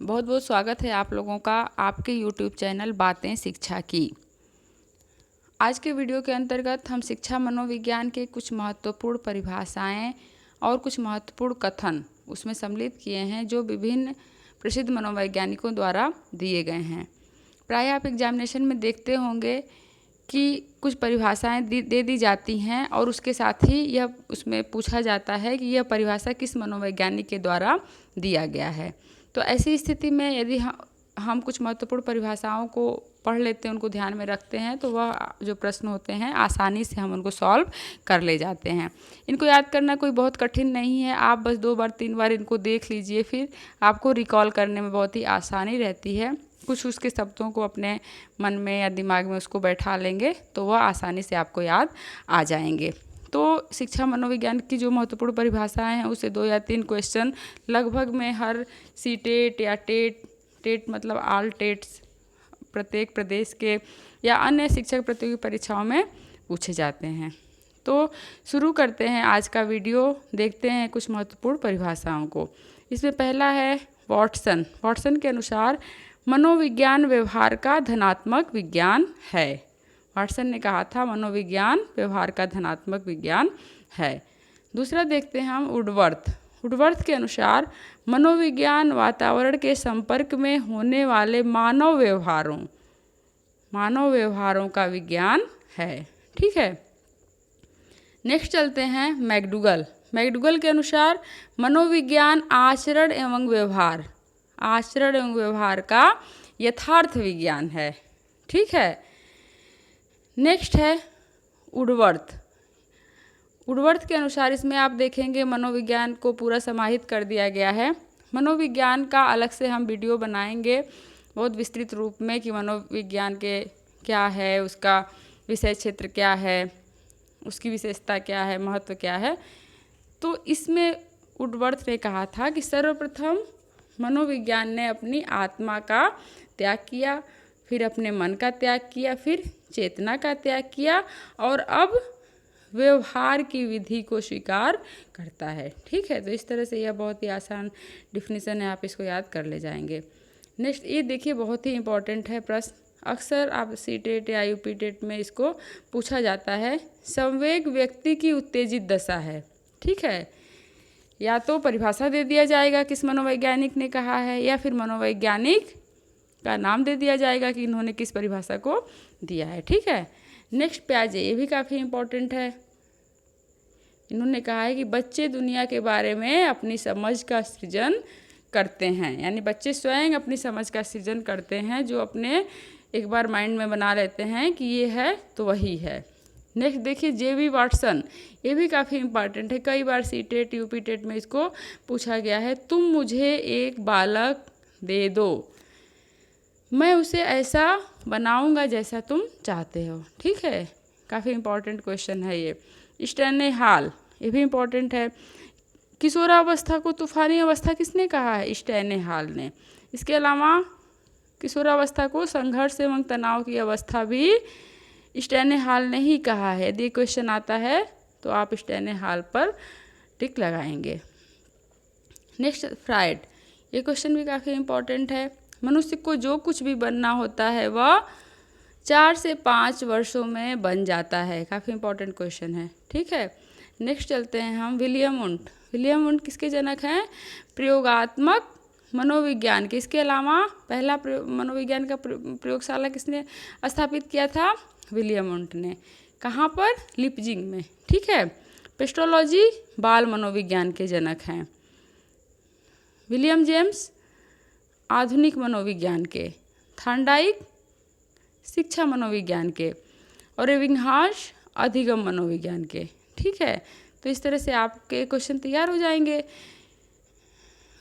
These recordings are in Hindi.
बहुत बहुत स्वागत है आप लोगों का आपके YouTube चैनल बातें शिक्षा की। आज के वीडियो के अंतर्गत हम शिक्षा मनोविज्ञान के कुछ महत्वपूर्ण परिभाषाएं और कुछ महत्वपूर्ण कथन उसमें सम्मिलित किए हैं जो विभिन्न प्रसिद्ध मनोवैज्ञानिकों द्वारा दिए गए हैं। प्राय आप एग्जामिनेशन में देखते होंगे कि कुछ परिभाषाएं दे दी जाती हैं और उसके साथ ही यह उसमें पूछा जाता है कि यह परिभाषा किस मनोवैज्ञानिक के द्वारा दिया गया है। तो ऐसी स्थिति में यदि हम कुछ महत्वपूर्ण परिभाषाओं को पढ़ लेते हैं, उनको ध्यान में रखते हैं, तो वह जो प्रश्न होते हैं आसानी से हम उनको सॉल्व कर ले जाते हैं। इनको याद करना कोई बहुत कठिन नहीं है, आप बस 2 बार 3 बार इनको देख लीजिए, फिर आपको रिकॉल करने में बहुत ही आसानी रहती है। कुछ उसके शब्दों को अपने मन में या दिमाग में उसको बैठा लेंगे तो वह आसानी से आपको याद आ जाएंगे। तो शिक्षा मनोविज्ञान की जो महत्वपूर्ण परिभाषाएं हैं उसे 2 या 3 क्वेश्चन लगभग में हर सीटेट या टेट मतलब ऑल टेट्स प्रत्येक प्रदेश के या अन्य शिक्षक प्रतियोगी परीक्षाओं में पूछे जाते हैं। तो शुरू करते हैं आज का वीडियो, देखते हैं कुछ महत्वपूर्ण परिभाषाओं को। इसमें पहला है वॉटसन के अनुसार मनोविज्ञान व्यवहार का धनात्मक विज्ञान है। वॉटसन ने कहा था मनोविज्ञान व्यवहार का धनात्मक विज्ञान है। दूसरा देखते हैं हम वुडवर्थ के अनुसार मनोविज्ञान वातावरण के संपर्क में होने वाले मानव व्यवहारों का विज्ञान है। ठीक है। नेक्स्ट चलते हैं मैकडूगल के अनुसार मनोविज्ञान आचरण एवं व्यवहार का यथार्थ विज्ञान है। ठीक है। नेक्स्ट है वुडवर्थ के अनुसार, इसमें आप देखेंगे मनोविज्ञान को पूरा समाहित कर दिया गया है। मनोविज्ञान का अलग से हम वीडियो बनाएंगे बहुत विस्तृत रूप में कि मनोविज्ञान के क्या है, उसका विषय क्षेत्र क्या है, उसकी विशेषता क्या है, महत्व क्या है। तो इसमें वुडवर्थ ने कहा था कि सर्वप्रथम मनोविज्ञान ने अपनी आत्मा का त्याग किया, फिर अपने मन का त्याग किया, फिर चेतना का त्याग किया और अब व्यवहार की विधि को स्वीकार करता है। ठीक है। तो इस तरह से यह बहुत ही आसान डिफिनीसन है, आप इसको याद कर ले जाएंगे। नेक्स्ट ये देखिए, बहुत ही इम्पॉर्टेंट है प्रश्न, अक्सर आप सीटेट या यूपीटेट में इसको पूछा जाता है। संवेग व्यक्ति की उत्तेजित दशा है। ठीक है। या तो परिभाषा दे दिया जाएगा किस मनोवैज्ञानिक ने कहा है, या फिर मनोवैज्ञानिक का नाम दे दिया जाएगा कि इन्होंने किस परिभाषा को दिया है। ठीक है। नेक्स्ट प्याजे, ये भी काफ़ी इम्पोर्टेंट है। इन्होंने कहा है कि बच्चे दुनिया के बारे में अपनी समझ का सृजन करते हैं, यानी बच्चे स्वयं अपनी समझ का सृजन करते हैं, जो अपने एक बार माइंड में बना लेते हैं कि ये है तो वही है। नेक्स्ट देखिए J.B. वाटसन, ये भी काफ़ी इम्पॉर्टेंट है, कई बार सीटेट यूपीटेट में इसको पूछा गया है। तुम मुझे एक बालक दे दो, मैं उसे ऐसा बनाऊंगा जैसा तुम चाहते हो। ठीक है। काफ़ी इम्पॉर्टेंट क्वेश्चन है ये। स्टैनले हॉल, ये भी इम्पॉर्टेंट है। किशोरावस्था को तूफानी अवस्था किसने कहा है? स्टैनले हॉल ने। इसके अलावा किशोरावस्था को संघर्ष एवं तनाव की अवस्था भी स्टैनले हॉल ने ही कहा है। यदि क्वेश्चन आता है तो आप स्टैनले हॉल पर टिक लगाएंगे। नेक्स्ट फ्राइड, ये क्वेश्चन भी काफ़ी इम्पॉर्टेंट है। मनुष्य को जो कुछ भी बनना होता है वह 4 से 5 वर्षों में बन जाता है। काफ़ी इम्पॉर्टेंट क्वेश्चन है। ठीक है। नेक्स्ट चलते हैं हम विलियम वुंट किसके जनक हैं? प्रयोगात्मक मनोविज्ञान के। इसके अलावा पहला मनोविज्ञान का प्रयोगशाला किसने स्थापित किया था? विलियम वुंट ने। कहाँ पर? लिपजिंग में। ठीक है। पेस्ट्रोलॉजी बाल मनोविज्ञान के जनक हैं। विलियम जेम्स आधुनिक मनोविज्ञान के, थॉर्नडाइक शिक्षा मनोविज्ञान के और एबिंगहॉस अधिगम मनोविज्ञान के। ठीक है। तो इस तरह से आपके क्वेश्चन तैयार हो जाएंगे।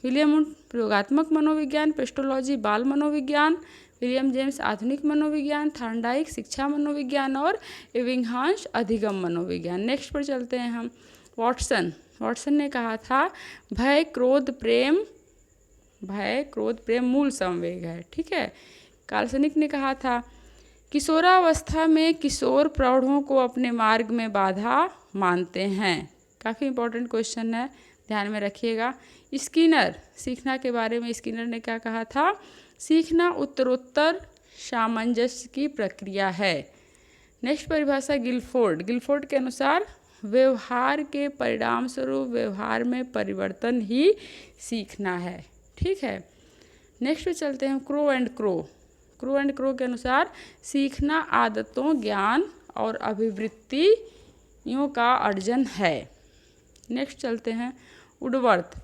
विलियम वुंट प्रयोगात्मक मनोविज्ञान, पेस्ट्रोलॉजी बाल मनोविज्ञान, विलियम जेम्स आधुनिक मनोविज्ञान, थॉर्नडाइक शिक्षा मनोविज्ञान और एबिंगहॉस अधिगम मनोविज्ञान। नेक्स्ट पर चलते हैं हम। वॉटसन ने कहा था भय क्रोध प्रेम मूल संवेग है। ठीक है। काल्सनिक ने कहा था किशोरावस्था में किशोर प्रौढ़ों को अपने मार्ग में बाधा मानते हैं। काफ़ी इंपॉर्टेंट क्वेश्चन है, ध्यान में रखिएगा। स्किनर, सीखना के बारे में स्किनर ने क्या कहा था? सीखना उत्तरोत्तर सामंजस्य की प्रक्रिया है। नेक्स्ट परिभाषा गिलफोर्ड। गिलफोर्ड के अनुसार व्यवहार के परिणाम स्वरूप व्यवहार में परिवर्तन ही सीखना है। ठीक है, नेक्स्ट पे चलते हैं crow and crow. Crow and crow के अनुसार सीखना आदतों, ज्ञान और अभिवृत्तियों का अर्जन है। नेक्स्ट चलते हैं वुडवर्थ।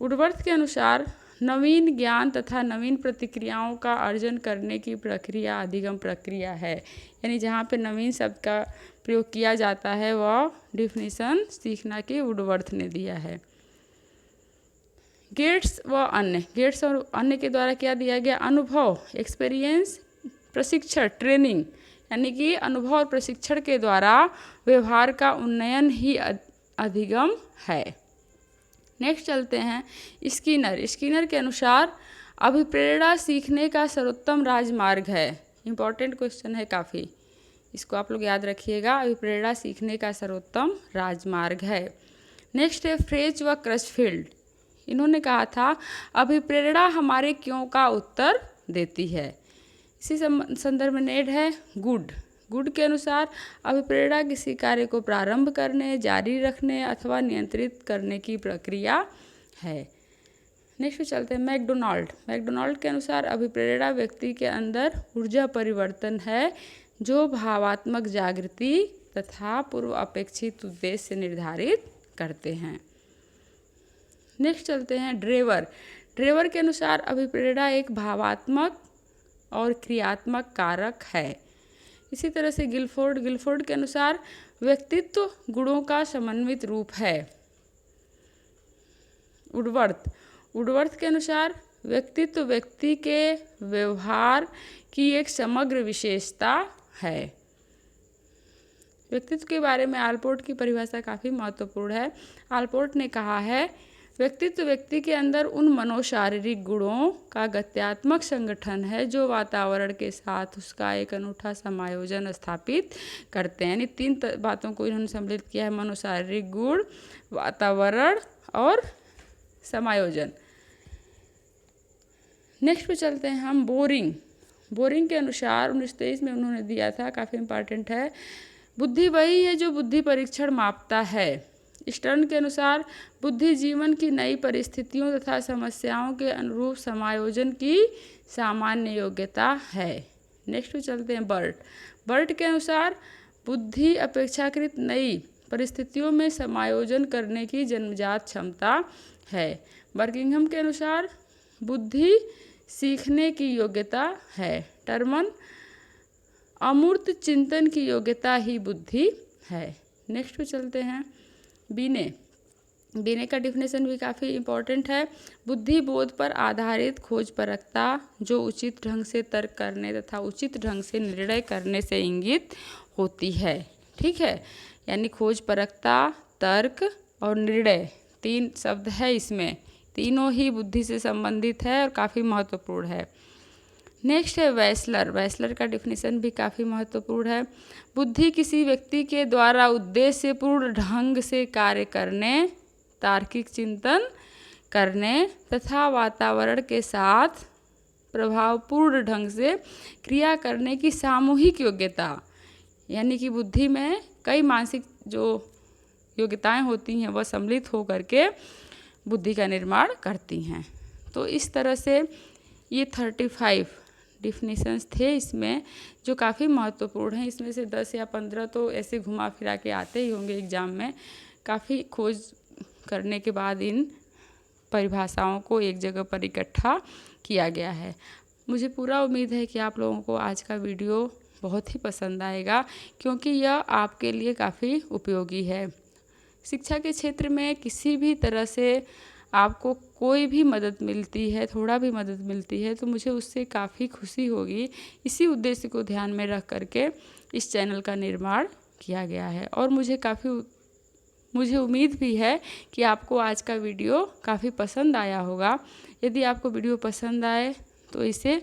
वुडवर्थ के अनुसार नवीन ज्ञान तथा नवीन प्रतिक्रियाओं का अर्जन करने की प्रक्रिया अधिगम प्रक्रिया है। यानी जहाँ पे नवीन शब्द का प्रयोग किया जाता है वह डिफिनीशन सीखना की वुडवर्थ ने दिया है। गेट्स व अन्य, गेट्स और अन्य के द्वारा क्या दिया गया? अनुभव, एक्सपीरियंस, प्रशिक्षण, ट्रेनिंग, यानी कि अनुभव और प्रशिक्षण के द्वारा व्यवहार का उन्नयन ही अधिगम है। नेक्स्ट चलते हैं स्किनर। स्किनर के अनुसार अभिप्रेरणा सीखने का सर्वोत्तम राजमार्ग है। इम्पॉर्टेंट क्वेश्चन है काफ़ी, इसको आप लोग याद रखिएगा। अभिप्रेरणा सीखने का सर्वोत्तम राजमार्ग है। नेक्स्ट है फ्रेज व क्रचफील्ड। इन्होंने कहा था अभिप्रेरणा हमारे क्यों का उत्तर देती है। इसी संदर्भ में नेड है गुड। गुड के अनुसार अभिप्रेरणा किसी कार्य को प्रारंभ करने, जारी रखने अथवा नियंत्रित करने की प्रक्रिया है। नेक्स्ट चलते हैं मैकडोनाल्ड। मैकडोनाल्ड के अनुसार अभिप्रेरणा व्यक्ति के अंदर ऊर्जा परिवर्तन है जो भावात्मक जागृति तथा पूर्व अपेक्षित उद्देश्य निर्धारित करते हैं। नेक्स्ट चलते हैं ड्रेवर। ड्रेवर के अनुसार अभिप्रेरणा एक भावात्मक और क्रियात्मक कारक है। इसी तरह से गिलफोर्ड। गिलफोर्ड के अनुसार व्यक्तित्व गुणों का समन्वित रूप है। वुडवर्थ। वुडवर्थ के अनुसार व्यक्तित्व व्यक्ति के व्यवहार की एक समग्र विशेषता है। व्यक्तित्व के बारे में आलपोर्ट की परिभाषा काफ़ी महत्वपूर्ण है। आलपोर्ट ने कहा है व्यक्तित्व व्यक्ति के अंदर उन मनोशारीरिक गुणों का गत्यात्मक संगठन है जो वातावरण के साथ उसका एक अनूठा समायोजन स्थापित करते हैं। यानी तीन बातों को इन्होंने सम्मिलित किया है: मनोशारीरिक गुण, वातावरण और समायोजन। नेक्स्ट पे चलते हैं हम बोरिंग। बोरिंग के अनुसार 1923 में उन्होंने दिया था, काफ़ी इंपॉर्टेंट है। बुद्धि वही है जो बुद्धि परीक्षण मापता है। स्टर्न के अनुसार बुद्धि जीवन की नई परिस्थितियों तथा समस्याओं के अनुरूप समायोजन की सामान्य योग्यता है। नेक्स्ट पे चलते हैं बर्ट। बर्ट के अनुसार बुद्धि अपेक्षाकृत नई परिस्थितियों में समायोजन करने की जन्मजात क्षमता है। बर्किंघम के अनुसार बुद्धि सीखने की योग्यता है। टर्मन अमूर्त चिंतन की योग्यता ही बुद्धि है। नेक्स्ट पे चलते हैं बीने। बीने का डिफिनेशन भी काफ़ी इम्पोर्टेंट है। बुद्धि बोध पर आधारित खोज परकता जो उचित ढंग से तर्क करने तथा उचित ढंग से निर्णय करने से इंगित होती है। ठीक है, यानी खोज परकता, तर्क और निर्णय, तीन शब्द है इसमें, तीनों ही बुद्धि से संबंधित है और काफ़ी महत्वपूर्ण है। नेक्स्ट है वेस्लर। वेस्लर का डिफिनेशन भी काफ़ी महत्वपूर्ण है। बुद्धि किसी व्यक्ति के द्वारा उद्देश्यपूर्ण ढंग से कार्य करने, तार्किक चिंतन करने तथा वातावरण के साथ प्रभावपूर्ण ढंग से क्रिया करने की सामूहिक योग्यता। यानी कि बुद्धि में कई मानसिक जो योग्यताएं होती हैं वह सम्मिलित होकर के बुद्धि का निर्माण करती हैं। तो इस तरह से ये 35 डिफिनीशंस थे इसमें जो काफ़ी महत्वपूर्ण हैं। इसमें से 10 या 15 तो ऐसे घुमा फिरा के आते ही होंगे एग्ज़ाम में। काफ़ी खोज करने के बाद इन परिभाषाओं को एक जगह पर इकट्ठा किया गया है। मुझे पूरा उम्मीद है कि आप लोगों को आज का वीडियो बहुत ही पसंद आएगा, क्योंकि यह आपके लिए काफ़ी उपयोगी है। शिक्षा के क्षेत्र में किसी भी तरह से आपको कोई भी मदद मिलती है, थोड़ा भी मदद मिलती है, तो मुझे उससे काफ़ी खुशी होगी। इसी उद्देश्य को ध्यान में रख करके इस चैनल का निर्माण किया गया है। और मुझे उम्मीद भी है कि आपको आज का वीडियो काफ़ी पसंद आया होगा। यदि आपको वीडियो पसंद आए तो इसे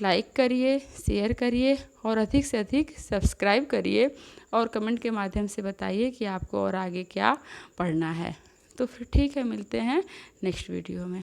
लाइक करिए, शेयर करिए और अधिक से अधिक सब्सक्राइब करिए और कमेंट के माध्यम से बताइए कि आपको और आगे क्या पढ़ना है। तो फिर ठीक है, मिलते हैं नेक्स्ट वीडियो में।